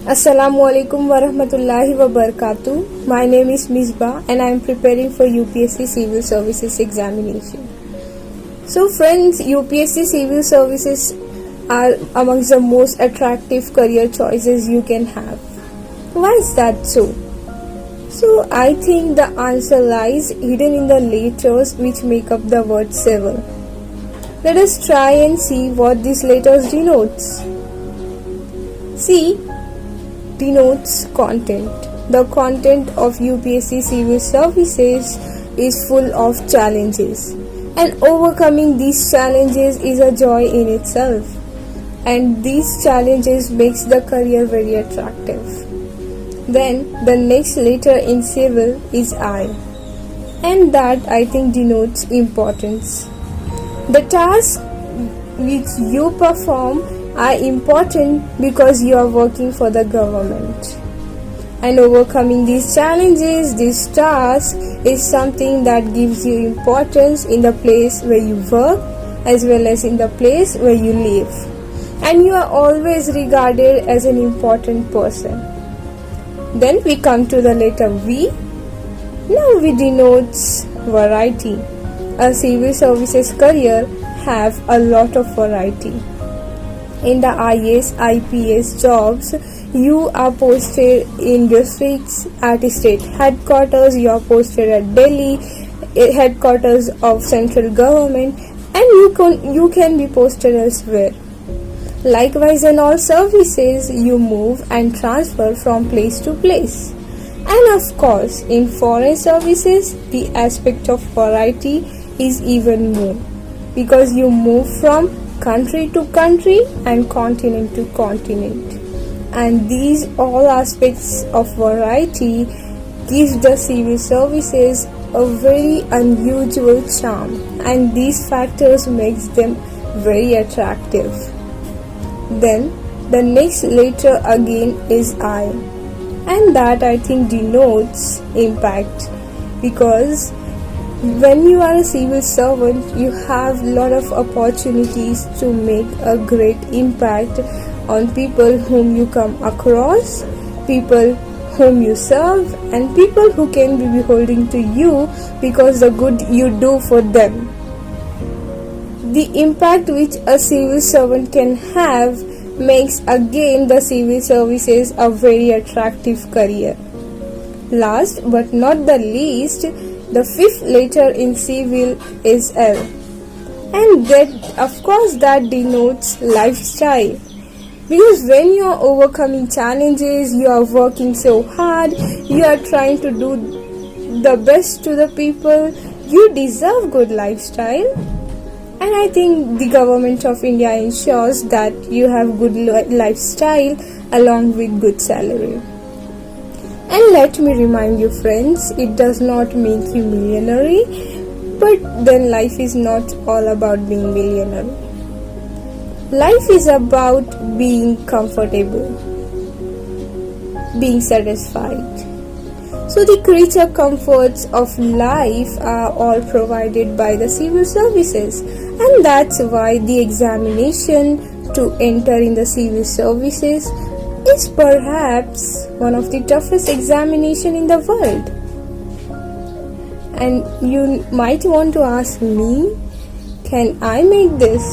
Assalamualaikum warahmatullahi wabarakatuh. My name is Misbah and I am preparing for UPSC Civil Services examination. So friends, UPSC Civil Services are amongst the most attractive career choices you can have. Why is that so? So I think the answer lies hidden in the letters which make up the word civil. Let us try and see what these letters denotes. C denotes content. The content of UPSC Civil Services is full of challenges, and overcoming these challenges is a joy in itself, and these challenges makes the career very attractive. Then the next letter in civil is I, and that I think denotes importance. The tasks which you perform are important because you are working for the government, and overcoming these challenges, this task is something that gives you importance in the place where you work as well as in the place where you live, and you are always regarded as an important person. Then we come to the letter V. Now V denotes variety. A civil services career have a lot of variety. In the IAS, IPS jobs, you are posted in districts at state headquarters, you are posted at Delhi headquarters of central government, and you can be posted elsewhere. Likewise, in all services, you move and transfer from place to place. And of course, in foreign services, the aspect of variety is even more, because you move from country to country and continent to continent, and these all aspects of variety give the civil services a very unusual charm, and these factors makes them very attractive. Then the next letter again is I, and that I think denotes impact, because when you are a civil servant, you have a lot of opportunities to make a great impact on people whom you come across, people whom you serve, and people who can be beholden to you because the good you do for them. The impact which a civil servant can have makes again the civil services a very attractive career. Last but not the least, the fifth letter in civil is L, and that of course that denotes lifestyle, because when you are overcoming challenges, you are working so hard, you are trying to do the best to the people, you deserve good lifestyle, and I think the government of India ensures that you have good lifestyle along with good salary. And let me remind you friends, it does not make you millionaire, but then life is not all about being millionaire. Life is about being comfortable, being satisfied. So the creature comforts of life are all provided by the civil services, and that's why the examination to enter in the civil services is perhaps one of the toughest examination in the world. And you might want to ask me, can I make this?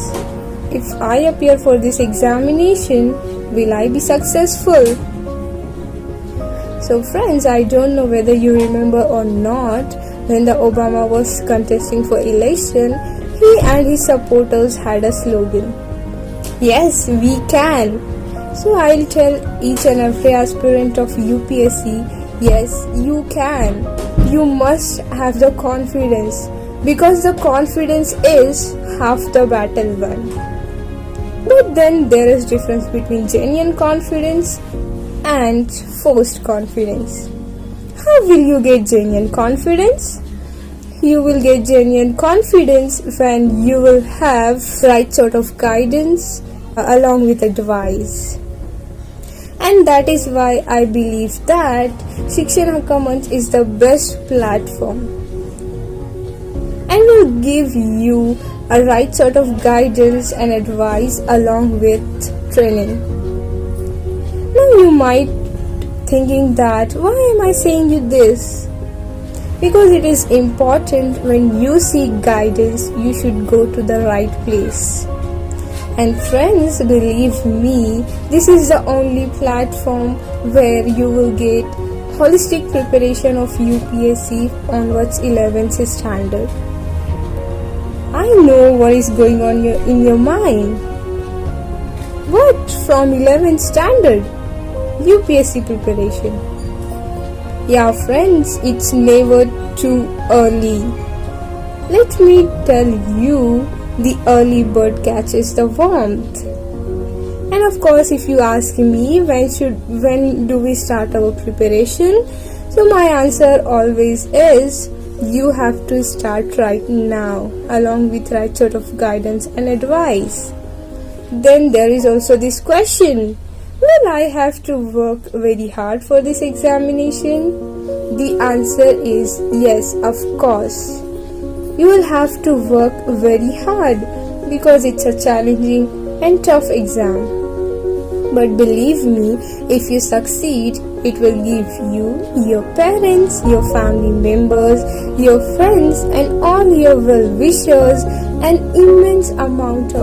If I appear for this examination, will I be successful? So friends, I don't know whether you remember or not, when the Obama was contesting for election, he and his supporters had a slogan, "Yes, we can." So I'll tell each and every aspirant of UPSC, yes, you can. You must have the confidence, because the confidence is half the battle won. But then there is difference between genuine confidence and forced confidence. How will you get genuine confidence? You will get genuine confidence when you will have right sort of guidance along with advice. And that is why I believe that Shikshan Hakka Manch is the best platform and will give you a right sort of guidance and advice along with training. Now you might thinking that why am I saying you this? Because it is important when you seek guidance, you should go to the right place. And friends, believe me, this is the only platform where you will get holistic preparation of UPSC onwards 11th standard. I know what is going on in your mind. What from 11th standard? UPSC preparation. Yeah friends, it's never too early. Let me tell you, the early bird catches the warmth. And of course, if you ask me when do we start our preparation, so my answer always is you have to start right now, along with right sort of guidance and advice. Then there is also this question, will I have to work very hard for this examination? The answer is yes, of course. You will have to work very hard because it's a challenging and tough exam. But believe me, if you succeed, it will give you, your parents, your family members, your friends and all your well-wishers an immense amount of